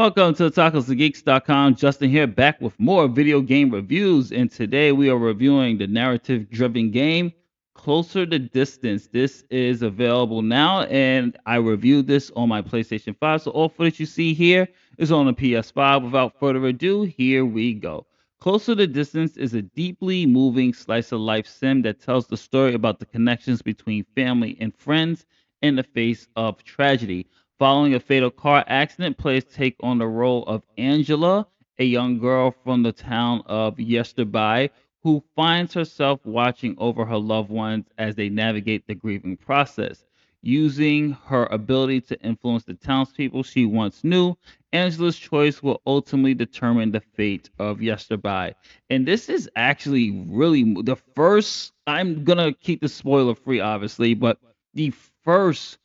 Welcome to TacosTheGeeks.com. Justin here, back with more video game reviews. And today we are reviewing the narrative driven game Closer to Distance. This is available now, and I reviewed this on my PlayStation 5. So all footage you see here is on the PS5. Without further ado, here we go. Closer to Distance is a deeply moving slice of life sim that tells the story about the connections between family and friends in the face of tragedy. Following a fatal car accident, players take on the role of Angela, a young girl from the town of Yesterby, who finds herself watching over her loved ones as they navigate the grieving process. Using her ability to influence the townspeople she once knew, Angela's choice will ultimately determine the fate of Yesterby. And this is actually really the first. I'm gonna keep the spoiler free, obviously, but the first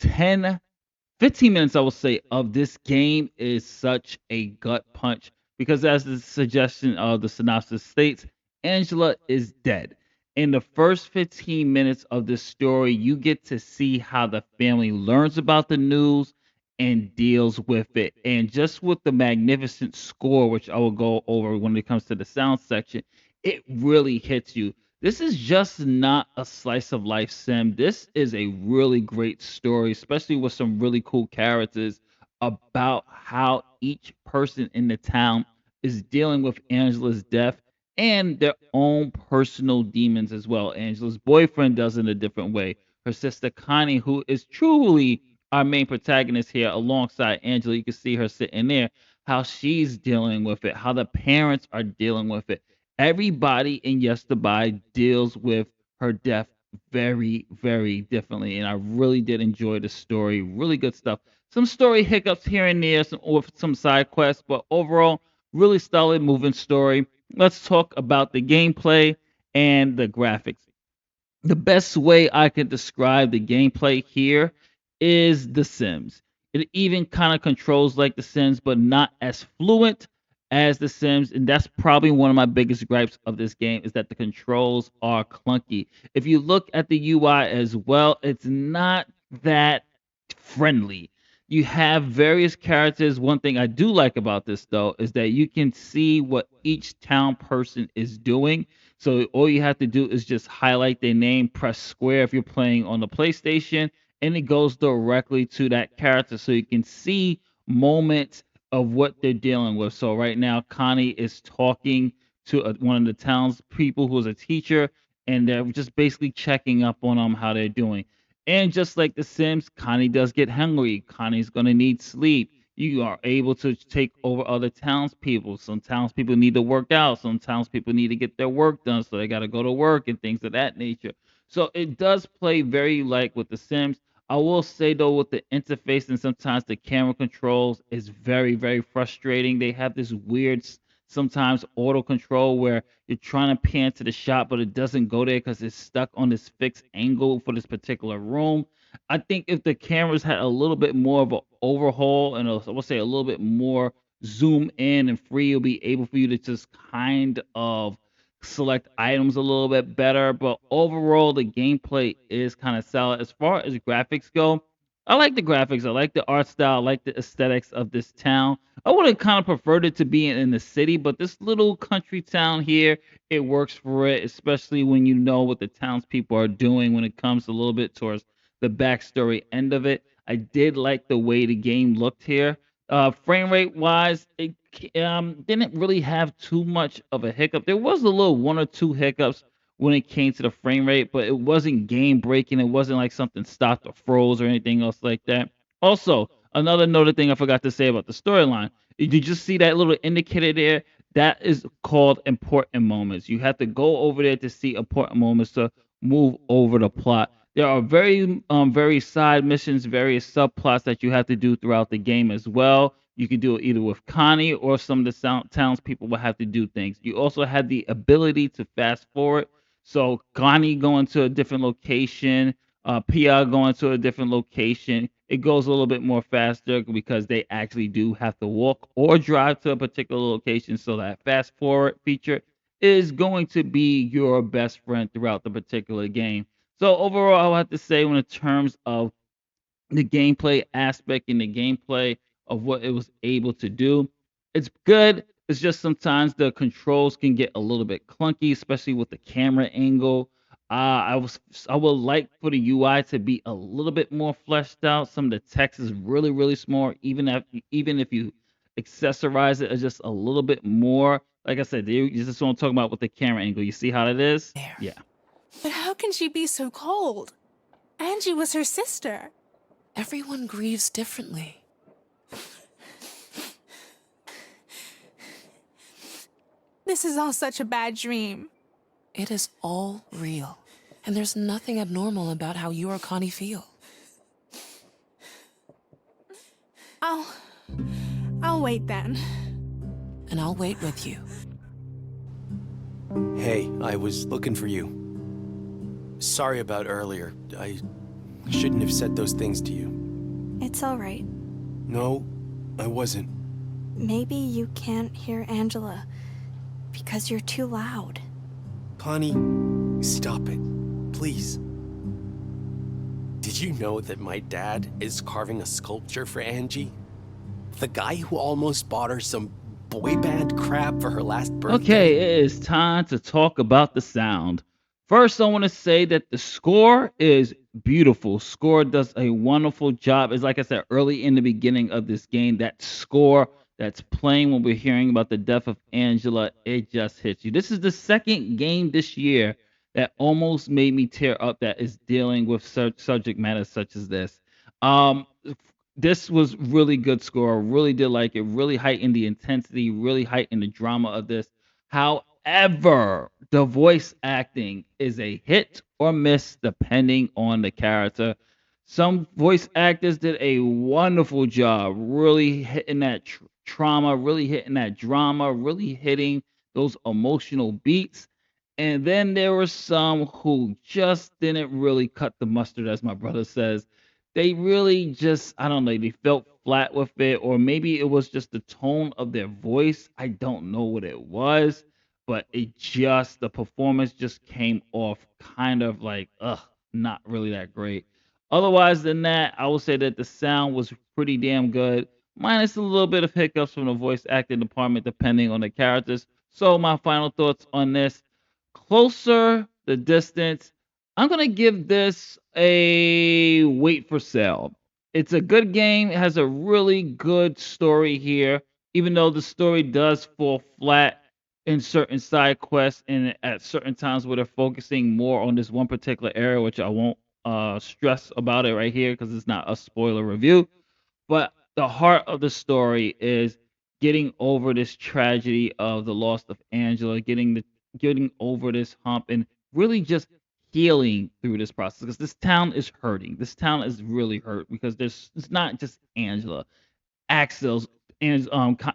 10 15 minutes, I will say, of this game is such a gut punch because, as the suggestion of the synopsis states, Angela is dead. In the first 15 minutes of this story, you get to see how the family learns about the news and deals with it. And just with the magnificent score, which I will go over when it comes to the sound section, it really hits you. This is just not a slice of life sim. This is a really great story, especially with some really cool characters about how each person in the town is dealing with Angela's death and their own personal demons as well. Angela's boyfriend does it in a different way. Her sister Connie, who is truly our main protagonist here, alongside Angela, you can see her sitting there, how she's dealing with it, how the parents are dealing with it. Everybody in Yesterby deals with her death very, very differently. And I really did enjoy the story. Really good stuff. Some story hiccups here and there, with some side quests, but overall, really solid moving story. Let's talk about the gameplay and the graphics. The best way I could describe the gameplay here is The Sims. It even kind of controls like The Sims, but not as fluent as The Sims. And that's probably one of my biggest gripes of this game is that the controls are clunky. If you look at the UI as well, it's not that friendly. You have various characters. One thing I do like about this though is that you can see what each town person is doing. So all you have to do is just highlight their name, press square if you're playing on the PlayStation, and it goes directly to that character so you can see moments of what they're dealing with. So right now, Connie is talking to one of the town's people who's a teacher, and they're just basically checking up on them how they're doing. And just like The Sims, Connie does get hungry. Connie's gonna need sleep. You are able to take over other townspeople. Some townspeople need to work out. Some townspeople need to get their work done, so they got to go to work and things of that nature. So it does play very like with The Sims. I will say though, with the interface and sometimes the camera controls is very, very frustrating. They have this weird, sometimes auto control where you're trying to pan to the shot, but it doesn't go there because it's stuck on this fixed angle for this particular room. I think if the cameras had a little bit more of an overhaul and I would say a little bit more zoom in and free, you'll be able for you to just kind of select items a little bit better. But overall, the gameplay is kind of solid. As far as graphics go, I like the graphics. I like the art style. I like the aesthetics of this town. I would have kind of preferred it to be in the city, but this little country town here, it works for it, especially when you know what the townspeople are doing when it comes a little bit towards the backstory end of it. I did like the way the game looked here. Frame rate wise, it didn't really have too much of a hiccup. There was a little one or two hiccups when it came to the frame rate, but it wasn't game breaking. It wasn't like something stopped or froze or anything else like that. Also, another noted thing I forgot to say about the storyline. Did you just see that little indicator there? That is called important moments. You have to go over there to see important moments to move over the plot. There are very side missions, various subplots that you have to do throughout the game as well. You can do it either with Connie or some of the townspeople will have to do things. You also have the ability to fast forward. So Connie going to a different location, Pia going to a different location. It goes a little bit more faster because they actually do have to walk or drive to a particular location. So that fast forward feature is going to be your best friend throughout the particular game. So overall, I'll have to say, when in terms of the gameplay aspect and the gameplay, of what it was able to do. It's good. It's just sometimes the controls can get a little bit clunky, especially with the camera angle. I would like for the UI to be a little bit more fleshed out. Some of the text is really small, even if you accessorize it just a little bit more. Like I said, you just want to talk about with the camera angle. You see how that is? There. Yeah. But how can she be so cold? Angie was her sister. Everyone grieves differently. This is all such a bad dream. It is all real. And there's nothing abnormal about how you or Connie feel. I'll wait then. And I'll wait with you. Hey, I was looking for you. Sorry about earlier. I shouldn't have said those things to you. It's all right. No, I wasn't. Maybe you can't hear Angela because you're too loud. Connie, stop it. Please. Did you know that my dad is carving a sculpture for Angie? The guy who almost bought her some boy band crap for her last birthday? Okay, it is time to talk about the sound. First, I want to say that the score is beautiful. Score does a wonderful job. It's like I said early in the beginning of this game, that score that's playing when we're hearing about the death of Angela, it just hits you. This is the second game this year that almost made me tear up that is dealing with such subject matter such as this. Um, this was really good score. Really did like it. Really heightened the intensity. Really heightened the drama of this. However, the voice acting is a hit or miss depending on the character. Some voice actors did a wonderful job, really hitting that trauma, really hitting that drama, really hitting those emotional beats. And then there were some who just didn't really cut the mustard, as my brother says. They really just, I don't know, they felt flat with it, or maybe it was just the tone of their voice. I don't know what it was, but the performance just came off kind of like, ugh, not really that great. Otherwise than that, I will say that the sound was pretty damn good, minus a little bit of hiccups from the voice acting department, depending on the characters. So, my final thoughts on this: Closer the distance. I'm gonna give this a wait for sale. It's a good game. It has a really good story here, even though the story does fall flat in certain side quests and at certain times where they're focusing more on this one particular area, which I won't stress about it right here because it's not a spoiler review. But the heart of the story is getting over this tragedy of the loss of Angela, getting over this hump, and really just healing through this process. Because this town is hurting. This town is really hurt because there's it's not just Angela. Axel's and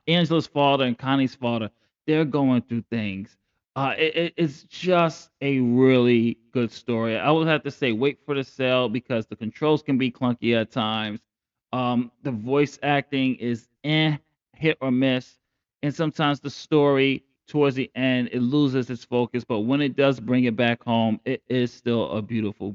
Angela's father and Connie's father, they're going through things. It's just a really good story. I would have to say wait for the sale because the controls can be clunky at times. The voice acting is hit or miss, and sometimes the story towards the end it loses its focus. But when it does bring it back home, it is still a beautiful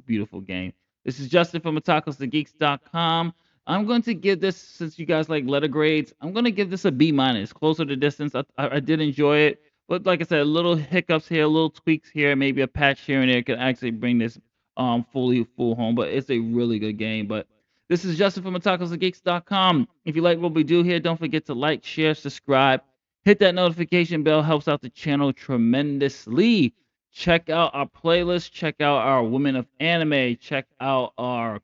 game. This is Justin from otakusthegeeks.com. I'm going to give this, since you guys like letter grades, I'm going to give this a B minus. Closer to distance. I did enjoy it, but like I said, little hiccups here, little tweaks here, maybe a patch here and there could actually bring this fully full home. But it's a really good game. But this is Justin from otakusthegeeks.com. If you like what we do here, don't forget to like, share, subscribe, hit that notification bell. Helps out the channel tremendously. Check out our playlist. Check out our Women of Anime. Check out our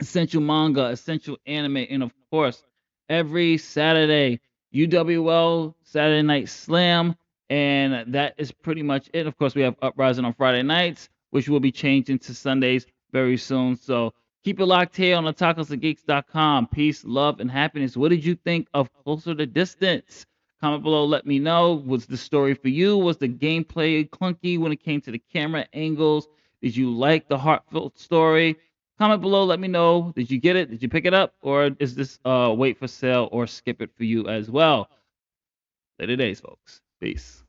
essential manga, essential anime, and of course, every Saturday, UWL Saturday Night Slam, and that is pretty much it. Of course, we have Uprising on Friday nights, which will be changing to Sundays very soon. So keep it locked here on otakusthegeeks.com. Peace, love, and happiness. What did you think of Closer to Distance? Comment below, let me know. Was the story for you? Was the gameplay clunky when it came to the camera angles? Did you like the heartfelt story? Comment below, let me know. Did you get it? Did you pick it up? Or is this wait for sale or skip it for you as well? Later days, folks. Peace.